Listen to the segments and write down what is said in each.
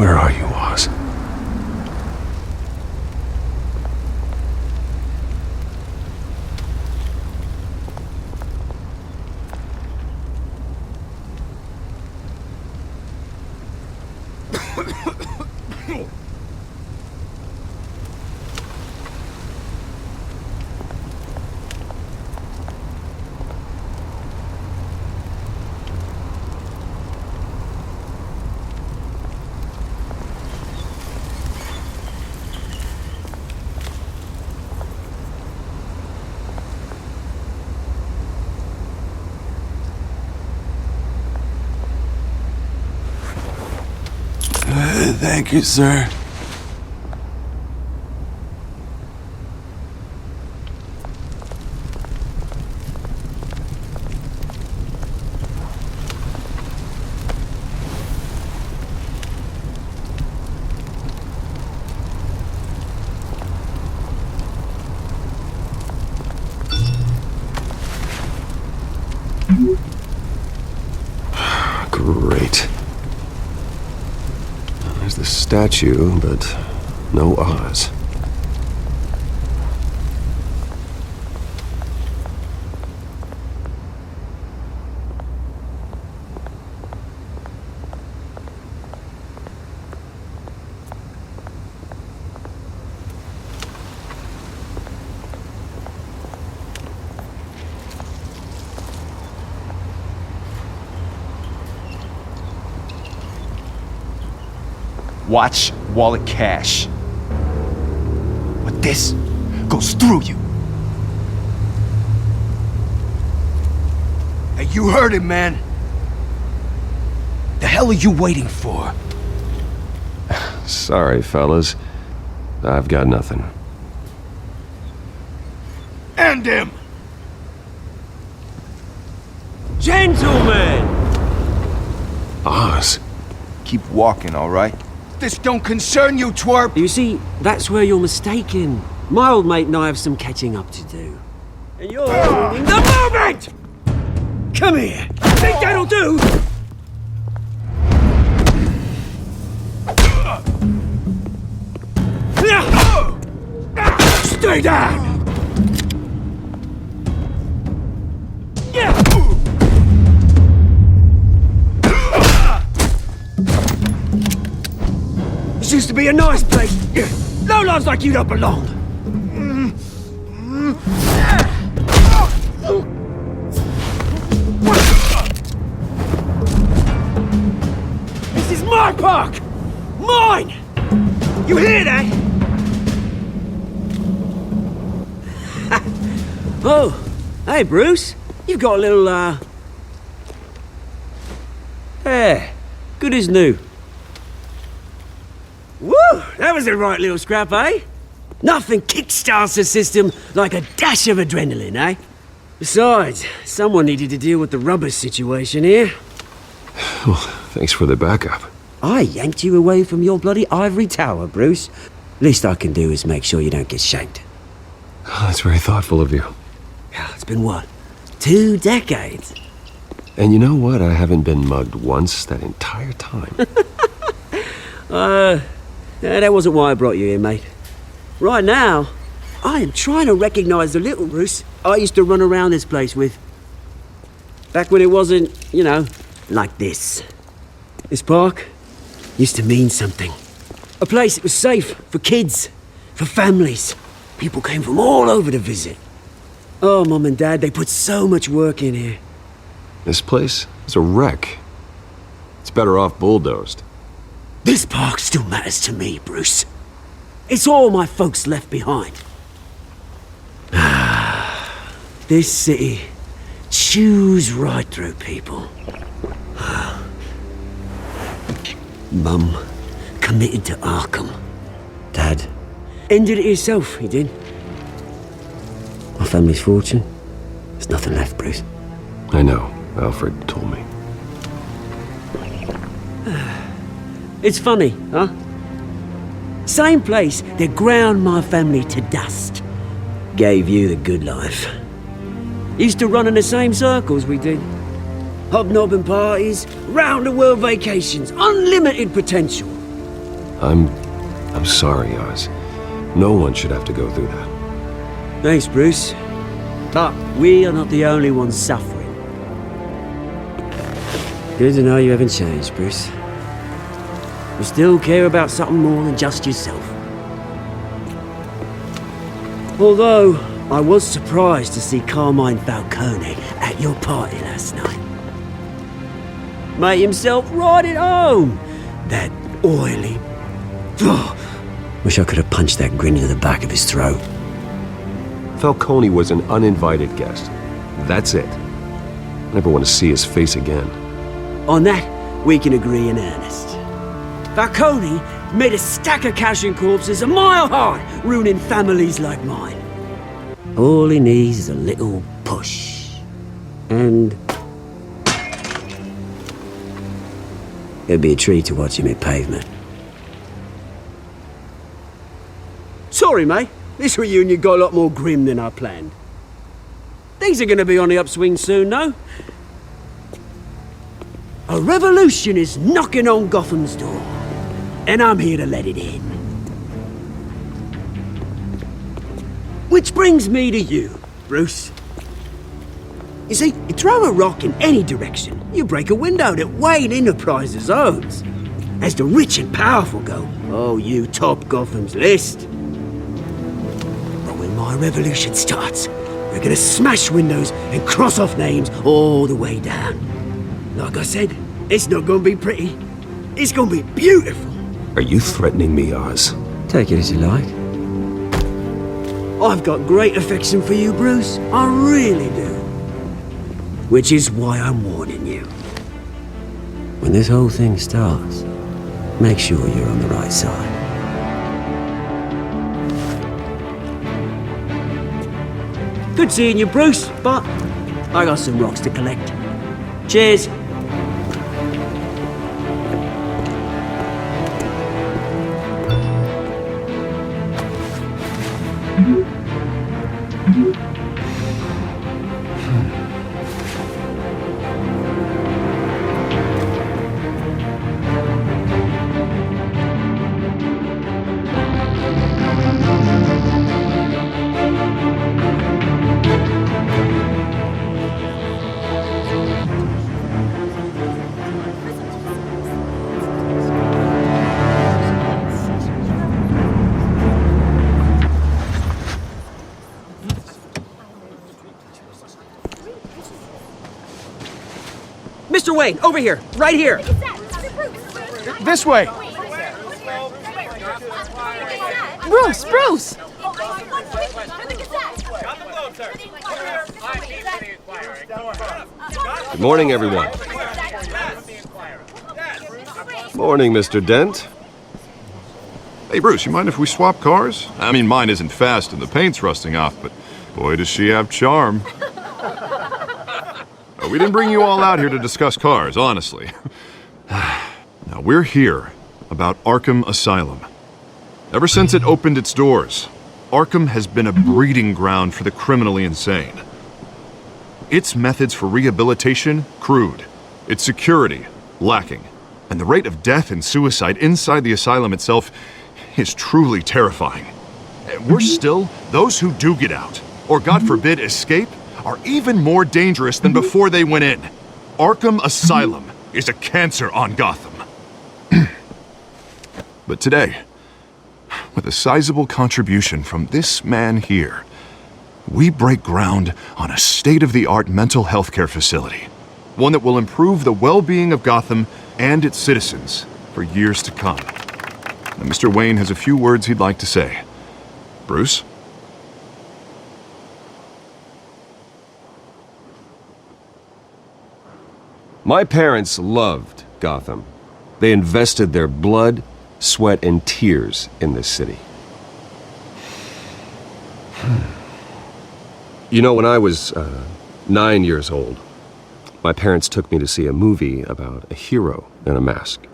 Where are you, Oz? Thank you, sir. Great. There's the statue, but no Oz. Watch wallet cash. But this goes through you. Hey, you heard it, man. The hell are you waiting for? Sorry, fellas. I've got nothing. End him! Gentlemen! Oz? Keep walking, all right? This don't concern you, twerp! You see, that's where you're mistaken. My old mate and I have some catching up to do. And you're ruining the moment! Come here! Think that'll do? Stay down! This used to be a nice place. Lowlifes like you don't belong. This is my park! Mine! You hear that? Oh, hey Bruce. You've got a little, hair. Good as new. Woo! That was a right little scrap, eh? Nothing kickstarts the system like a dash of adrenaline, eh? Besides, someone needed to deal with the rubber situation here. Well, thanks for the backup. I yanked you away from your bloody ivory tower, Bruce. Least I can do is make sure you don't get shanked. Oh, that's very thoughtful of you. It's been what? 2 decades? And you know what? I haven't been mugged once that entire time. That wasn't why I brought you here, mate. Right now, I am trying to recognize the little Bruce I used to run around this place with. Back when it wasn't, you know, like this. This park used to mean something. A place that was safe for kids, for families. People came from all over to visit. Oh, Mum and Dad, they put so much work in here. This place is a wreck. It's better off bulldozed. This park still matters to me, Bruce. It's all my folks left behind. This city chews right through people. Mum committed to Arkham. Dad ended it himself, he did. My family's fortune, there's nothing left, Bruce. I know. Alfred told me. It's funny, huh? Same place that ground my family to dust. Gave you the good life. Used to run in the same circles we did. Hobnobbing parties, round-the-world vacations, unlimited potential. I'm sorry, Oz. No one should have to go through that. Thanks, Bruce. But we are not the only ones suffering. Good to know you haven't changed, Bruce. You still care about something more than just yourself. Although, I was surprised to see Carmine Falcone at your party last night. Made himself right at home. That oily... Wish I could have punched that grin into the back of his throat. Falcone was an uninvited guest. That's it. Never want to see his face again. On that, we can agree in earnest. Falcone made a stack of cash and corpses a mile high, ruining families like mine. All he needs is a little push. And... it'd be a treat to watch him hit pavement. Sorry, mate. This reunion got a lot more grim than I planned. Things are gonna be on the upswing soon, though. A revolution is knocking on Gotham's door, and I'm here to let it in. Which brings me to you, Bruce. You see, you throw a rock in any direction, you break a window that Wayne Enterprises owns. As the rich and powerful go, oh, you top Gotham's list. But when my revolution starts, we're gonna smash windows and cross off names all the way down. Like I said, it's not gonna be pretty. It's gonna be beautiful. Are you threatening me, Oz? Take it as you like. I've got great affection for you, Bruce. I really do. Which is why I'm warning you. When this whole thing starts, make sure you're on the right side. Good seeing you, Bruce, but I got some rocks to collect. Cheers. Mr. Wayne, over here, right here. This way! Bruce, Bruce! Good morning, everyone. Morning, Mr. Dent. Hey, Bruce, you mind if we swap cars? I mean, mine isn't fast and the paint's rusting off, but boy, does she have charm. We didn't bring you all out here to discuss cars, honestly. Now, we're here about Arkham Asylum. Ever since it opened its doors, Arkham has been a breeding ground for the criminally insane. Its methods for rehabilitation, crude. Its security, lacking. And the rate of death and suicide inside the asylum itself is truly terrifying. Worse still, those who do get out, or God forbid, escape, are even more dangerous than before they went in. Arkham Asylum is a cancer on Gotham. But today, with a sizable contribution from this man here, we break ground on a state-of-the-art mental health care facility. One that will improve the well-being of Gotham and its citizens for years to come. Now, Mr. Wayne has a few words he'd like to say. Bruce? My parents loved Gotham. They invested their blood, sweat, and tears in this city. You know, when I was 9 years old, my parents took me to see a movie about a hero in a mask.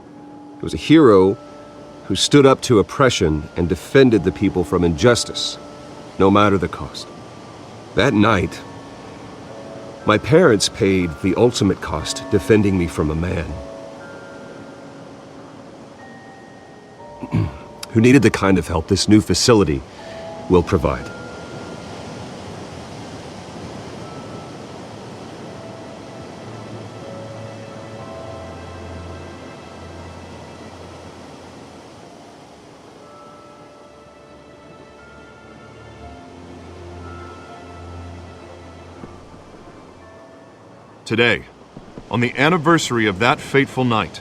It was a hero who stood up to oppression and defended the people from injustice, no matter the cost. That night, my parents paid the ultimate cost defending me from a man who needed the kind of help this new facility will provide. Today, on the anniversary of that fateful night,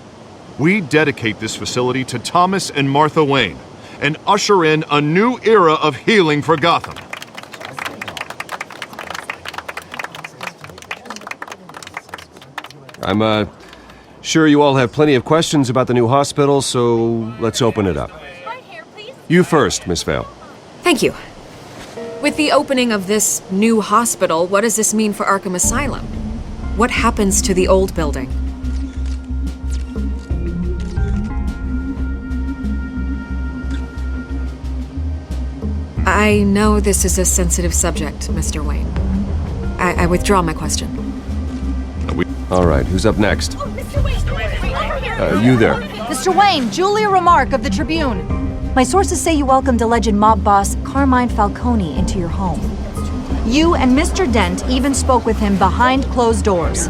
we dedicate this facility to Thomas and Martha Wayne and usher in a new era of healing for Gotham. I'm sure you all have plenty of questions about the new hospital, so let's open it up. You first, Miss Vale. Thank you. With the opening of this new hospital, what does this mean for Arkham Asylum? What happens to the old building? I know this is a sensitive subject, Mr. Wayne. I withdraw my question. All right, who's up next? You there. Mr. Wayne, Julia Remark of the Tribune. My sources say you welcomed alleged mob boss Carmine Falcone into your home. You and Mr. Dent even spoke with him behind closed doors.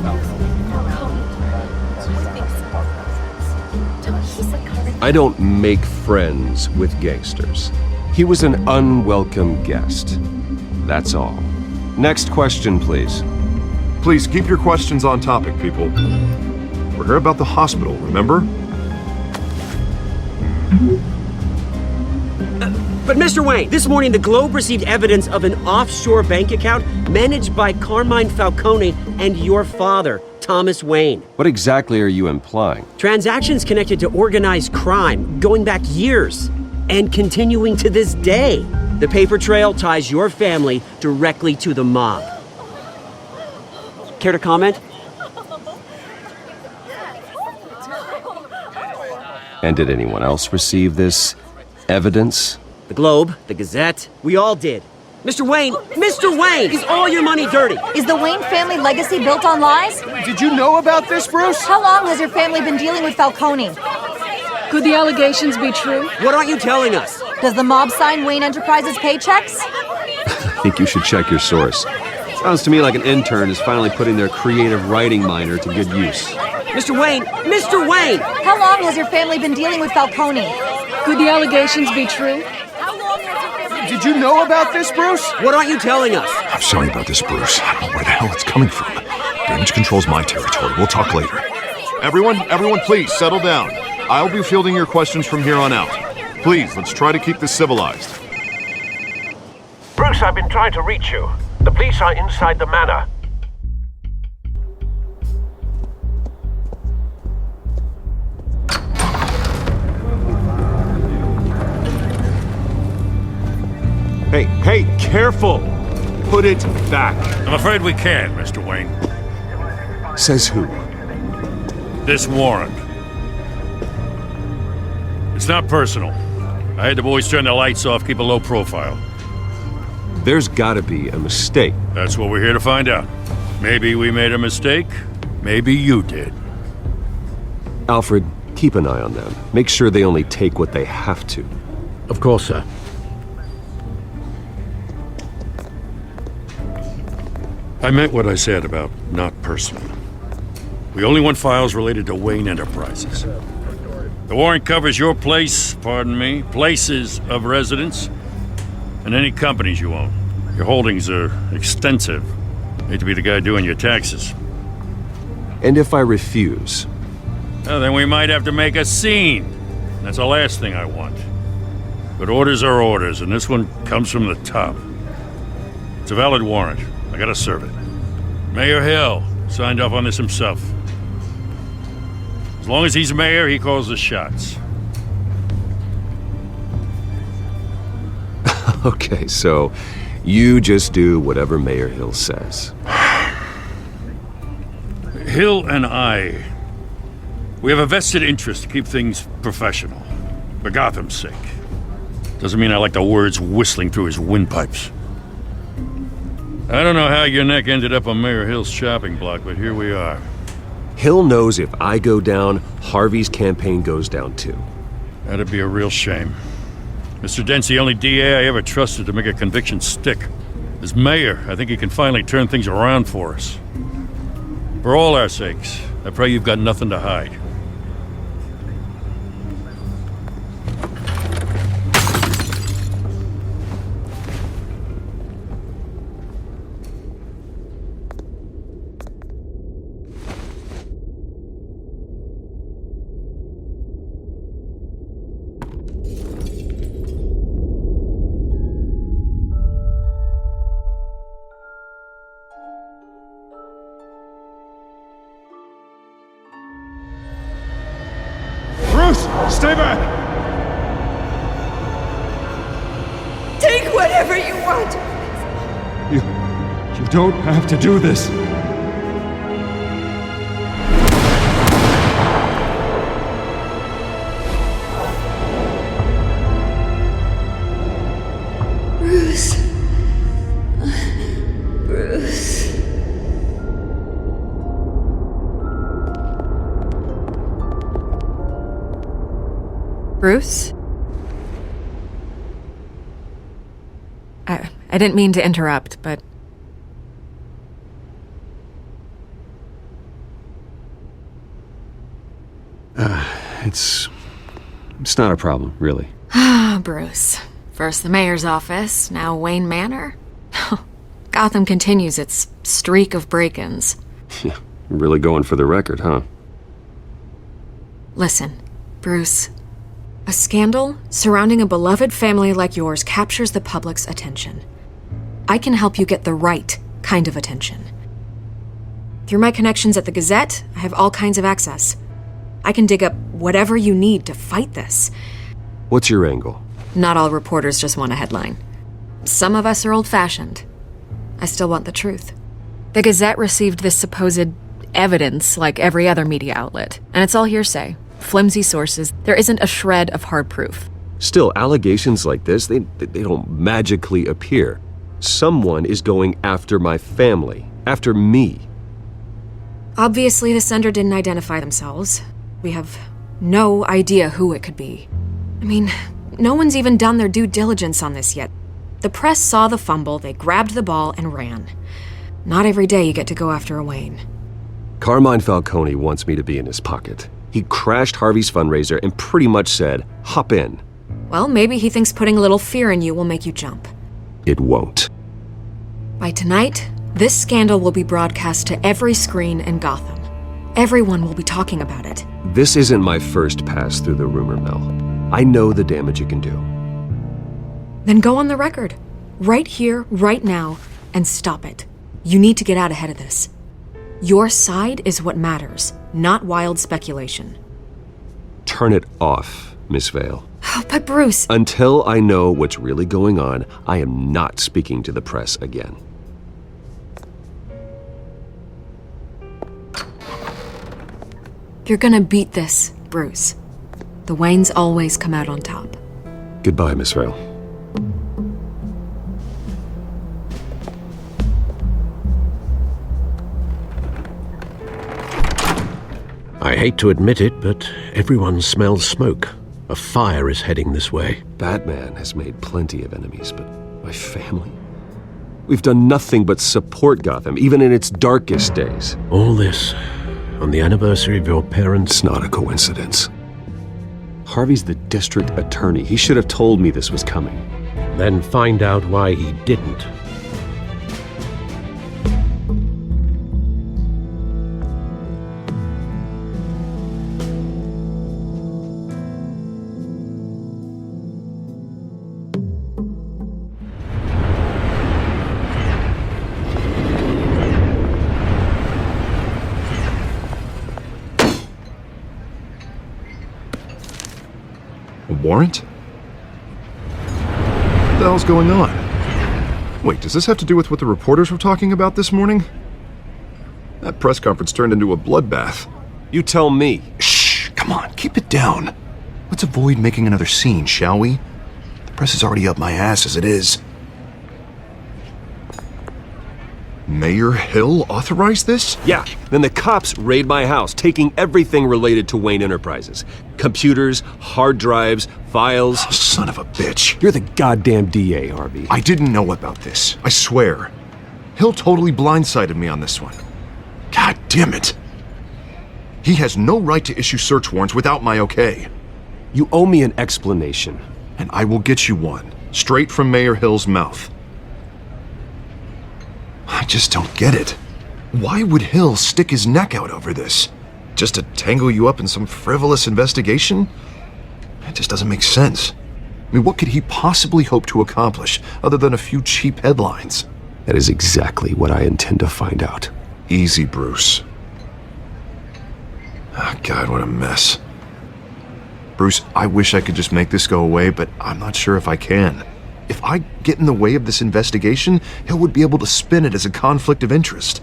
I don't make friends with gangsters. He was an unwelcome guest. That's all. Next question, please. Please keep your questions on topic, people. We're here about the hospital, remember? But Mr. Wayne, this morning the Globe received evidence of an offshore bank account managed by Carmine Falcone and your father, Thomas Wayne. What exactly are you implying? Transactions connected to organized crime going back years and continuing to this day. The paper trail ties your family directly to the mob. Care to comment? And did anyone else receive this evidence? The Globe, the Gazette, we all did. Mr. Wayne, is all your money dirty? Is the Wayne family legacy built on lies? Did you know about this, Bruce? How long has your family been dealing with Falcone? Could the allegations be true? What aren't you telling us? Does the mob sign Wayne Enterprises paychecks? I think you should check your source. Sounds to me like an intern is finally putting their creative writing minor to good use. Mr. Wayne! How long has your family been dealing with Falcone? Could the allegations be true? Did you know about this, Bruce? What aren't you telling us? I'm sorry about this, Bruce. I don't know where the hell it's coming from. Damage control's my territory. We'll talk later. Everyone, please, settle down. I'll be fielding your questions from here on out. Please, let's try to keep this civilized. Bruce, I've been trying to reach you. The police are inside the manor. Hey, careful! Put it back. I'm afraid we can't, Mr. Wayne. Says who? This warrant. It's not personal. I had the boys turn the lights off, keep a low profile. There's gotta be a mistake. That's what we're here to find out. Maybe we made a mistake. Maybe you did. Alfred, keep an eye on them. Make sure they only take what they have to. Of course, sir. I meant what I said about not personal. We only want files related to Wayne Enterprises. The warrant covers your place, pardon me, places of residence, and any companies you own. Your holdings are extensive. Hate to be the guy doing your taxes. And if I refuse? Well, then we might have to make a scene. That's the last thing I want. But orders are orders, and this one comes from the top. It's a valid warrant. I gotta serve it. Mayor Hill signed off on this himself. As long as he's mayor, he calls the shots. Okay, so you just do whatever Mayor Hill says. Hill and I, we have a vested interest to keep things professional. For Gotham's sake. Doesn't mean I like the words whistling through his windpipes. I don't know how your neck ended up on Mayor Hill's shopping block, but here we are. Hill knows if I go down, Harvey's campaign goes down too. That'd be a real shame. Mr. Dent's the only DA I ever trusted to make a conviction stick. As mayor, I think he can finally turn things around for us. For all our sakes, I pray you've got nothing to hide. Bruce, stay back! Take whatever you want! You don't have to do this. Bruce. Bruce. Bruce? I didn't mean to interrupt, but... It's not a problem, really. Ah, Bruce. First the mayor's office, now Wayne Manor. Gotham continues its streak of break-ins. Yeah, really going for the record, huh? Listen, Bruce. A scandal surrounding a beloved family like yours captures the public's attention. I can help you get the right kind of attention. Through my connections at the Gazette, I have all kinds of access. I can dig up whatever you need to fight this. What's your angle? Not all reporters just want a headline. Some of us are old-fashioned. I still want the truth. The Gazette received this supposed evidence like every other media outlet, and it's all hearsay. Flimsy sources. There isn't a shred of hard proof. Still, allegations like this, they don't magically appear. Someone is going after my family, after me. Obviously, the sender didn't identify themselves. We have no idea who it could be. I mean, no one's even done their due diligence on this yet. The press saw the fumble, they grabbed the ball and ran. Not every day you get to go after a Wayne. Carmine Falcone wants me to be in his pocket. He crashed Harvey's fundraiser and pretty much said, hop in. Well, maybe he thinks putting a little fear in you will make you jump. It won't. By tonight, this scandal will be broadcast to every screen in Gotham. Everyone will be talking about it. This isn't my first pass through the rumor mill. I know the damage it can do. Then go on the record. Right here, right now, and stop it. You need to get out ahead of this. Your side is what matters, not wild speculation. Turn it off, Miss Vale. Oh, but Bruce... Until I know what's really going on, I am not speaking to the press again. You're gonna beat this, Bruce. The Waynes always come out on top. Goodbye, Miss Vale. I hate to admit it, but everyone smells smoke. A fire is heading this way. Batman has made plenty of enemies, but my family? We've done nothing but support Gotham, even in its darkest days. All this on the anniversary of your parents'... It's not a coincidence. Harvey's the district attorney. He should have told me this was coming. Then find out why he didn't. Warrant? What the hell's going on? Wait, does this have to do with what the reporters were talking about this morning? That press conference turned into a bloodbath. You tell me. Shh, come on, keep it down. Let's avoid making another scene, shall we? The press is already up my ass as it is. Mayor Hill authorized this? Yeah, then the cops raid my house, taking everything related to Wayne Enterprises. Computers, hard drives, files. Oh, son of a bitch. You're the goddamn DA, Harvey. I didn't know about this. I swear. Hill totally blindsided me on this one. God damn it. He has no right to issue search warrants without my okay. You owe me an explanation. And I will get you one, straight from Mayor Hill's mouth. I just don't get it. Why would Hill stick his neck out over this? Just to tangle you up in some frivolous investigation? It just doesn't make sense. I mean, what could he possibly hope to accomplish other than a few cheap headlines? That is exactly what I intend to find out. Easy, Bruce. Oh, God, what a mess. Bruce, I wish I could just make this go away, but I'm not sure if I can. If I get in the way of this investigation, Hill would be able to spin it as a conflict of interest.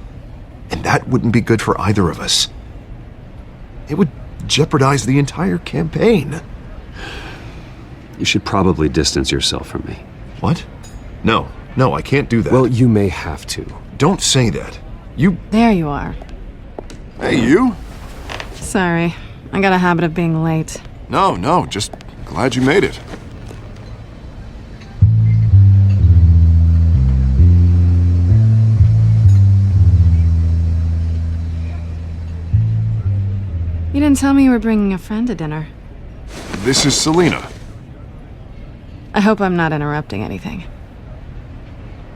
And that wouldn't be good for either of us. It would jeopardize the entire campaign. You should probably distance yourself from me. What? No, I can't do that. Well, you may have to. Don't say that. There you are. Hey, you? Sorry, I got a habit of being late. No, just glad you made it. You didn't tell me you were bringing a friend to dinner. This is Selena. I hope I'm not interrupting anything.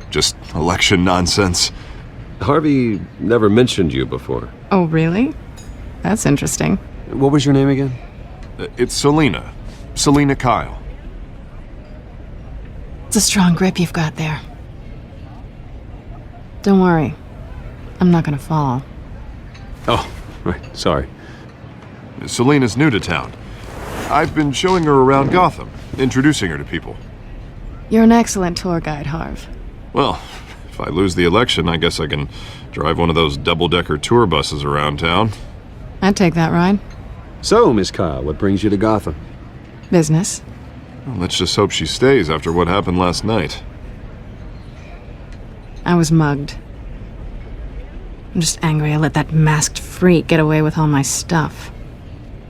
Just election nonsense. Harvey never mentioned you before. Oh, really? That's interesting. What was your name again? It's Selena. Selena Kyle. It's a strong grip you've got there. Don't worry. I'm not gonna fall. Oh, right. Sorry. Selena's new to town. I've been showing her around Gotham, introducing her to people. You're an excellent tour guide, Harv. Well, if I lose the election, I guess I can drive one of those double-decker tour buses around town. I'd take that ride. So, Miss Kyle, what brings you to Gotham? Business. Well, let's just hope she stays after what happened last night. I was mugged. I'm just angry I let that masked freak get away with all my stuff.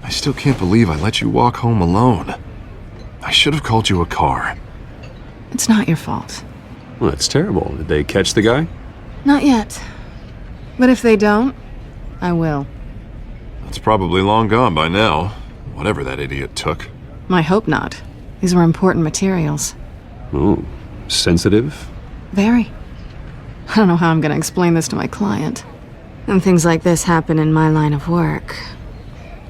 I still can't believe I let you walk home alone. I should have called you a car. It's not your fault. Well, that's terrible. Did they catch the guy? Not yet. But if they don't, I will. It's probably long gone by now, whatever that idiot took. I hope not. These were important materials. Ooh, sensitive? Very. I don't know how I'm gonna explain this to my client. When things like this happen in my line of work,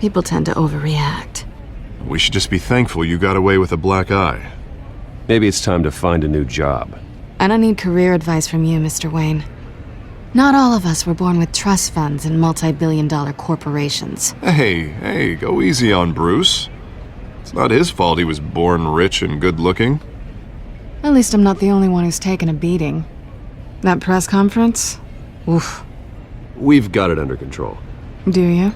people tend to overreact. We should just be thankful you got away with a black eye. Maybe it's time to find a new job. I don't need career advice from you, Mr. Wayne. Not all of us were born with trust funds and multi-billion-dollar corporations. Hey, go easy on Bruce. It's not his fault he was born rich and good-looking. At least I'm not the only one who's taken a beating. That press conference? Oof. We've got it under control. Do you?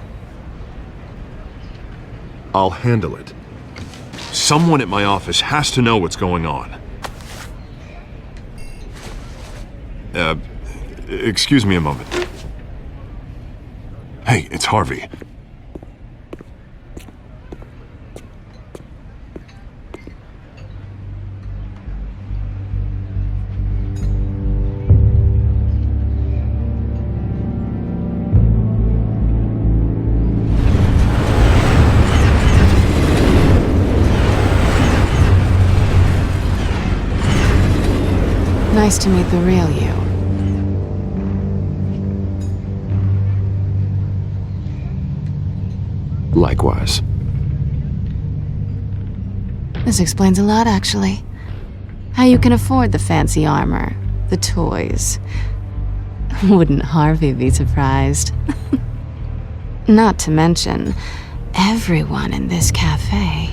I'll handle it. Someone at my office has to know what's going on. Excuse me a moment. Hey, it's Harvey. Nice to meet the real you. Likewise. This explains a lot, actually. How you can afford the fancy armor, the toys. Wouldn't Harvey be surprised? Not to mention, everyone in this cafe.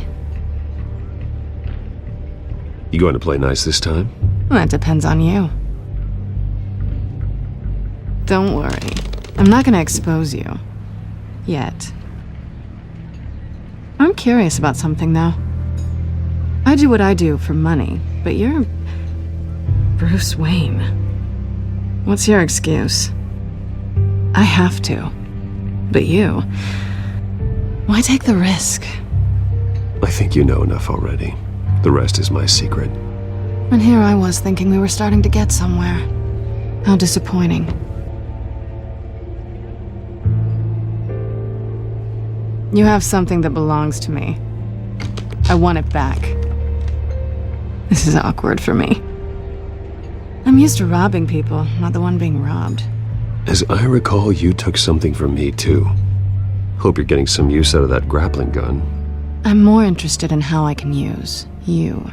You going to play nice this time? Well, that depends on you. Don't worry. I'm not gonna expose you. Yet. I'm curious about something, though. I do what I do for money, but you're Bruce Wayne. What's your excuse? I have to. But you... why take the risk? I think you know enough already. The rest is my secret. And here I was thinking we were starting to get somewhere. How disappointing. You have something that belongs to me. I want it back. This is awkward for me. I'm used to robbing people, not the one being robbed. As I recall, you took something from me, too. Hope you're getting some use out of that grappling gun. I'm more interested in how I can use you.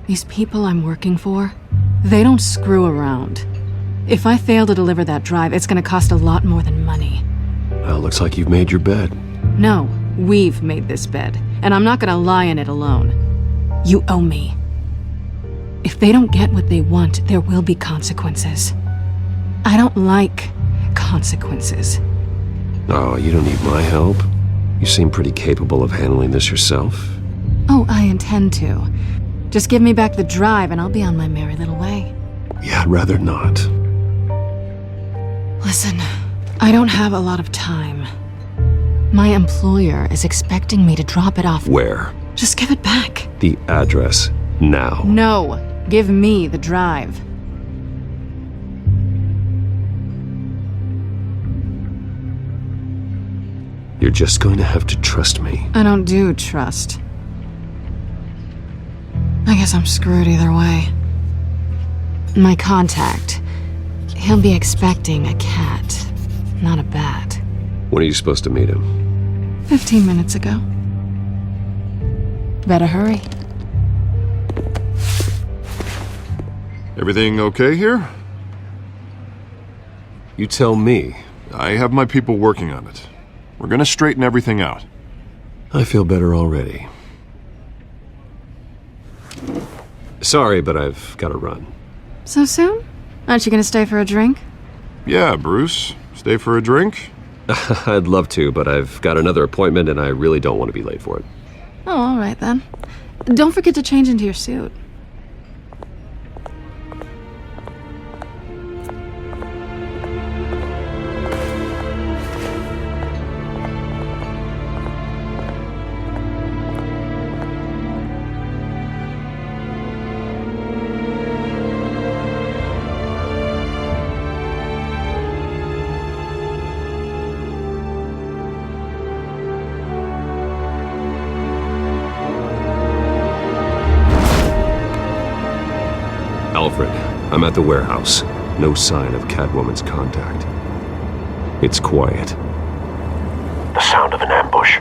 These people I'm working for, they don't screw around. If I fail to deliver that drive, it's gonna cost a lot more than money. Well, looks like you've made your bed. No, we've made this bed, and I'm not gonna lie in it alone. You owe me. If they don't get what they want, there will be consequences. I don't like consequences. Oh, you don't need my help. You seem pretty capable of handling this yourself. Oh, I intend to. Just give me back the drive and I'll be on my merry little way. Yeah, I'd rather not. Listen, I don't have a lot of time. My employer is expecting me to drop it off. Where? Just give it back. The address, now. No, give me the drive. You're just going to have to trust me. I don't do trust. I guess I'm screwed either way. My contact, he'll be expecting a cat, not a bat. When are you supposed to meet him? 15 minutes ago. Better hurry. Everything okay here? You tell me. I have my people working on it. We're gonna straighten everything out. I feel better already. Sorry, but I've got to run. So soon? Aren't you gonna stay for a drink? Yeah, Bruce. Stay for a drink? I'd love to, but I've got another appointment and I really don't want to be late for it. Oh, all right then. Don't forget to change into your suit. Alfred, I'm at the warehouse. No sign of Catwoman's contact. It's quiet. The sound of an ambush.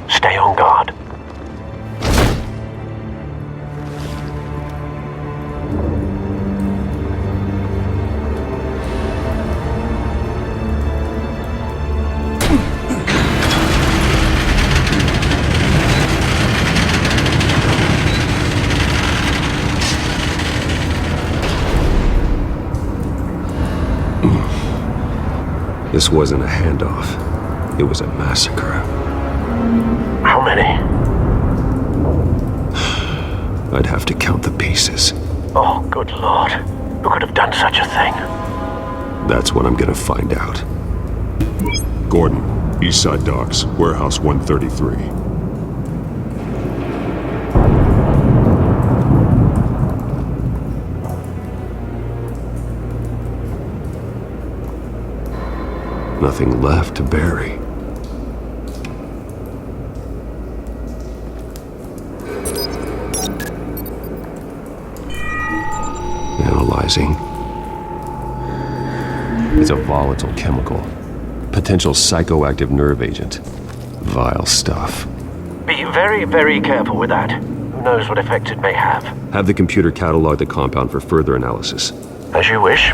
Stay on guard. This wasn't a handoff. It was a massacre. How many? I'd have to count the pieces. Oh, good lord. Who could have done such a thing? That's what I'm gonna find out. Gordon, Eastside Docks, Warehouse 133. Nothing left to bury. Analyzing. It's a volatile chemical. Potential psychoactive nerve agent. Vile stuff. Be very, very careful with that. Who knows what effect it may have. Have the computer catalog the compound for further analysis. As you wish.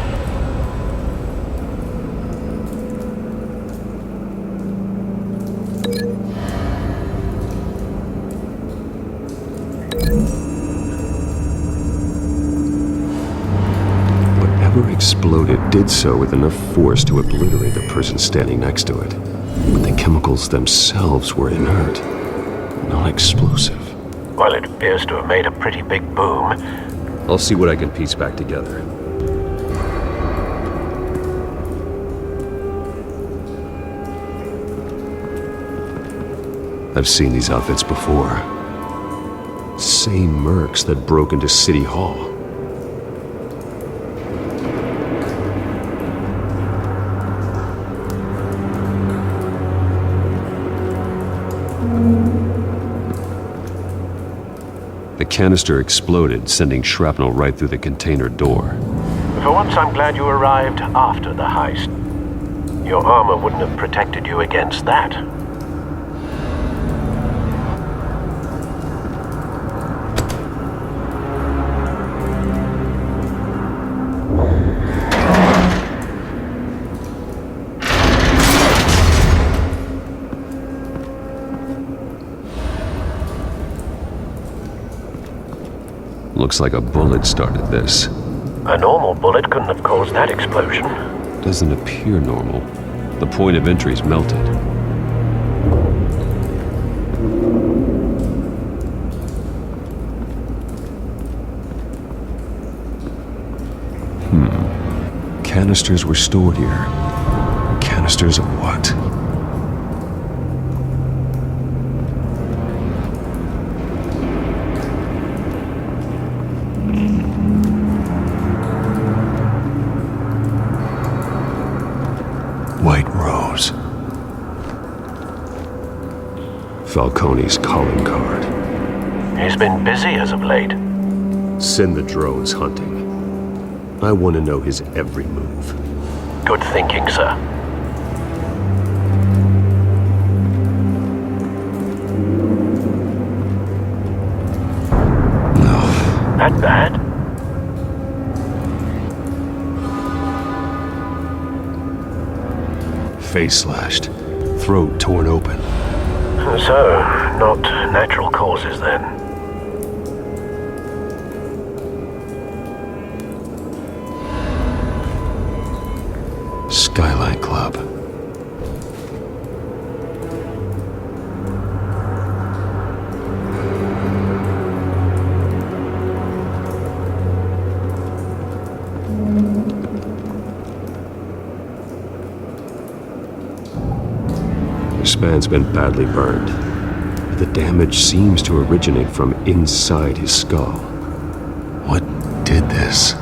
Exploded did so with enough force to obliterate the person standing next to it. But the chemicals themselves were inert, not explosive. Well, it appears to have made a pretty big boom. I'll see what I can piece back together. I've seen these outfits before. Same mercs that broke into City Hall. The canister exploded, sending shrapnel right through the container door. For once, I'm glad you arrived after the heist. Your armor wouldn't have protected you against that. Looks like a bullet started this. A normal bullet couldn't have caused that explosion. Doesn't appear normal. The point of entry's melted. Canisters were stored here. Canisters of what? White Rose. Falcone's calling card. He's been busy as of late. Send the drones hunting. I want to know his every move. Good thinking, sir. No. That bad? Face slashed. Throat torn open. So, not natural causes then. Skylight Club. The span's been badly burned. The damage seems to originate from inside his skull. What did this?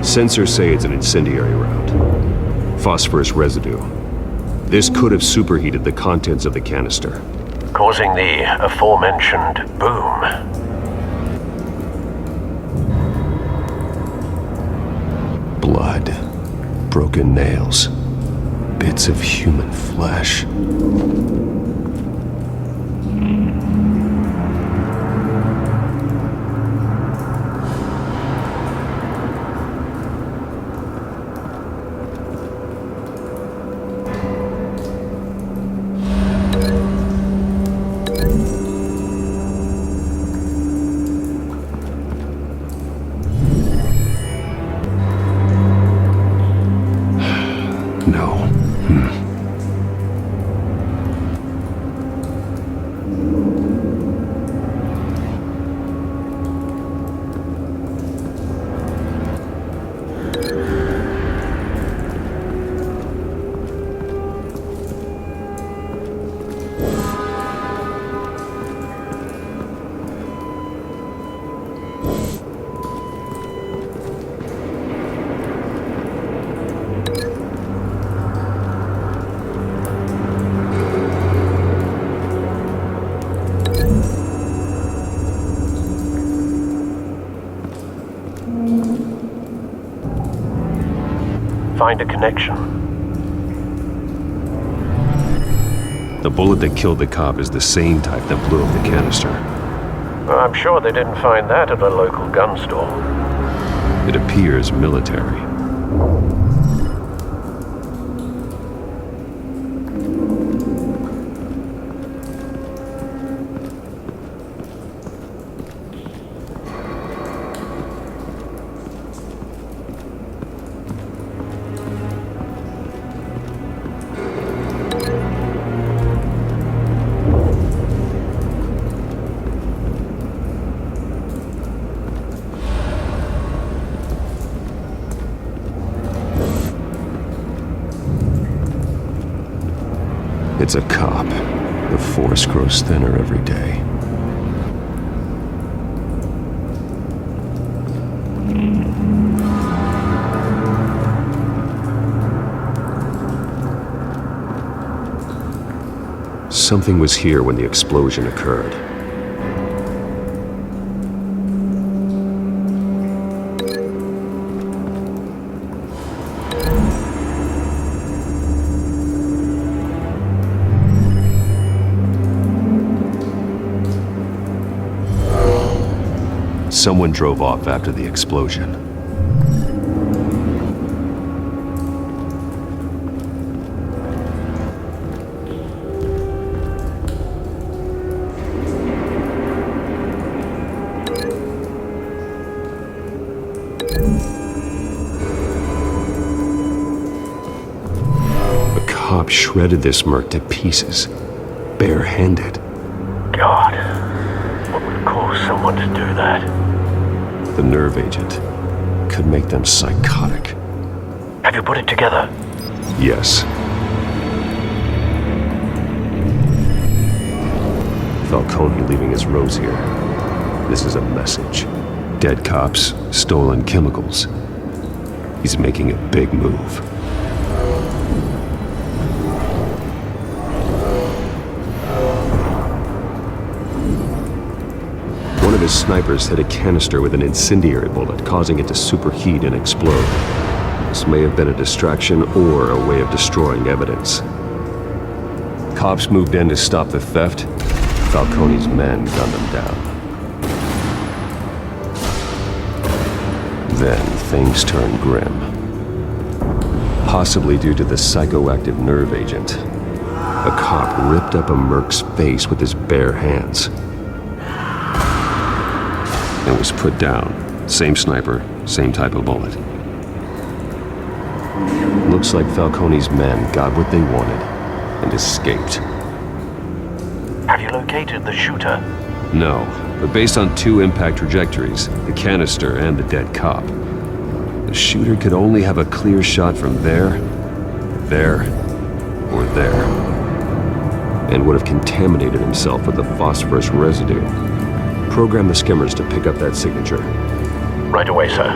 Sensors say it's an incendiary route. Phosphorus residue. This could have superheated the contents of the canister, Causing the aforementioned boom. Blood. Broken nails. Bits of human flesh. No. Find a connection. The bullet that killed the cop is the same type that blew up the canister. I'm sure they didn't find that at a local gun store. It appears military. It's a cop. The force grows thinner every day. Something was here when the explosion occurred. Someone drove off after the explosion. A cop shredded this merc to pieces, barehanded. God, what would cause someone to do that? The nerve agent could make them psychotic. Have you put it together? Yes. Falcone leaving his rose here. This is a message. Dead cops, stolen chemicals. He's making a big move. One of his snipers hit a canister with an incendiary bullet, causing it to superheat and explode. This may have been a distraction or a way of destroying evidence. Cops moved in to stop the theft. Falcone's men gunned them down. Then things turned grim. Possibly due to the psychoactive nerve agent. A cop ripped up a merc's face with his bare hands. And was put down. Same sniper, same type of bullet. Looks like Falcone's men got what they wanted and escaped. Have you located the shooter? No, but based on two impact trajectories, the canister and the dead cop, the shooter could only have a clear shot from there, or there, and would have contaminated himself with the phosphorus residue. Program the skimmers to pick up that signature. Right away, sir.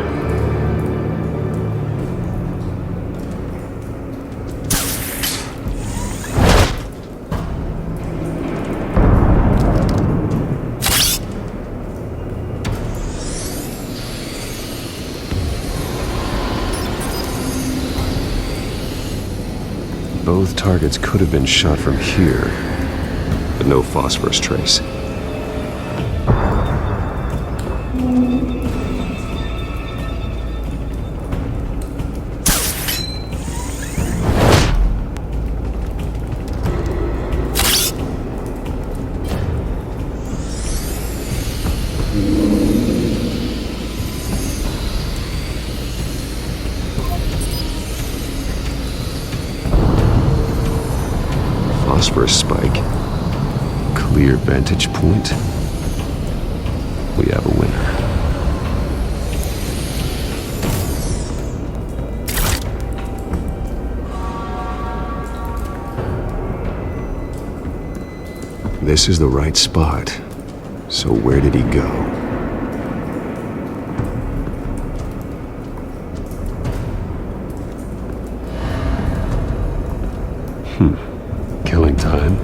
Both targets could have been shot from here, but no phosphorus trace. Phosphorus spike. Clear vantage point. We have a winner. This is the right spot. So where did he go? Killing time.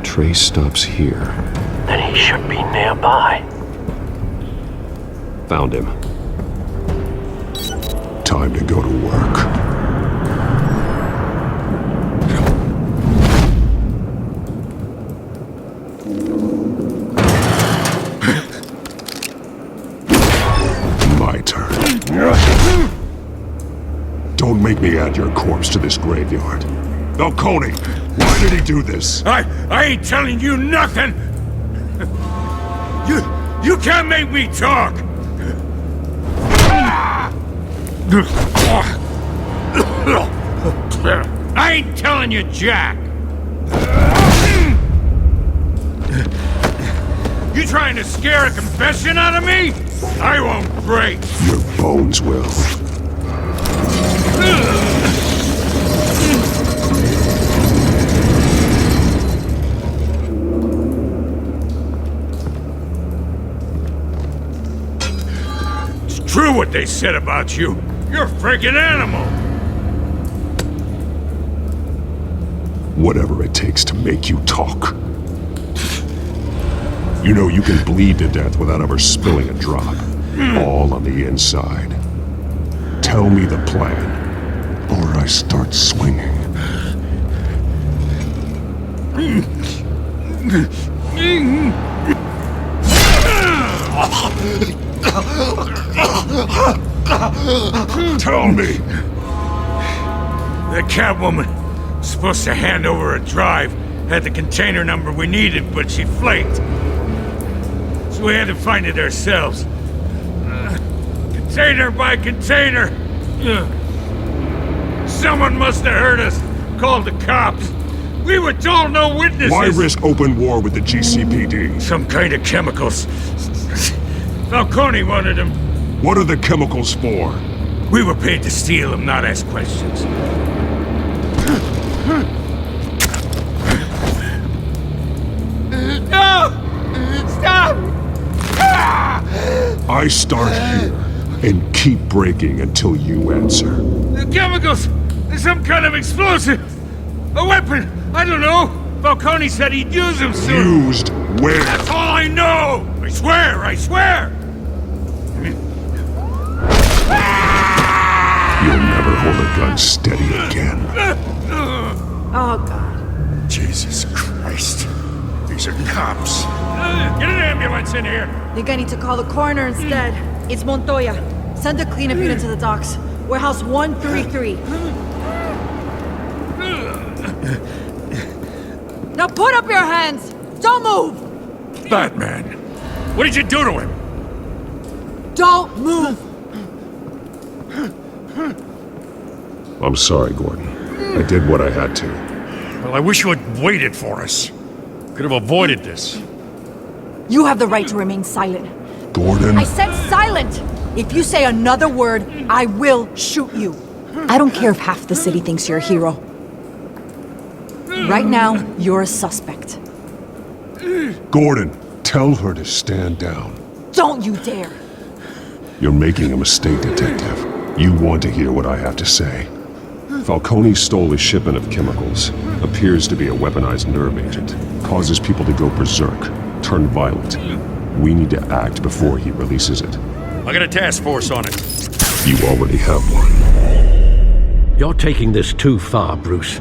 Trace stops here. Then he should be nearby. Found him. Time to go to work. Don't make me add your corpse to this graveyard. Falcone, why did he do this? I ain't telling you nothing! You can't make me talk! I ain't telling you, Jack! You trying to scare a confession out of me? I won't break. Your bones will. It's true what they said about you. You're a freaking animal. Whatever it takes to make you talk. You know you can bleed to death without ever spilling a drop. All on the inside. Tell me the plan, or I start swinging. Tell me! The Catwoman was supposed to hand over a drive, had the container number we needed, but she flaked. So we had to find it ourselves. Container by container. Someone must have heard us, called the cops. We were told no witnesses. Why risk open war with the GCPD? Some kind of chemicals. Falcone wanted them. What are the chemicals for? We were paid to steal them, not ask questions. No! Stop! I start here and keep breaking until you answer. The chemicals! There's some kind of explosive! A weapon! I don't know! Falcone said he'd use them soon! Used where? That's all I know! I swear! I swear! You'll never hold a gun steady again. Oh, God. Jesus Christ. These are cops. Get an ambulance in here! Think I need to call the coroner instead. It's Montoya. Send a cleanup unit to the docks. Warehouse 133. Now put up your hands! Don't move! Batman! What did you do to him? Don't move! I'm sorry, Gordon. I did what I had to. Well, I wish you had waited for us. Could have avoided this. You have the right to remain silent. Gordon? I said silent! If you say another word, I will shoot you. I don't care if half the city thinks you're a hero. Right now, you're a suspect. Gordon, tell her to stand down. Don't you dare! You're making a mistake, Detective. You want to hear what I have to say. Falcone stole a shipment of chemicals. Appears to be a weaponized nerve agent. Causes people to go berserk. Turn violent. We need to act before he releases it. I got a task force on it. You already have one. You're taking this too far, Bruce.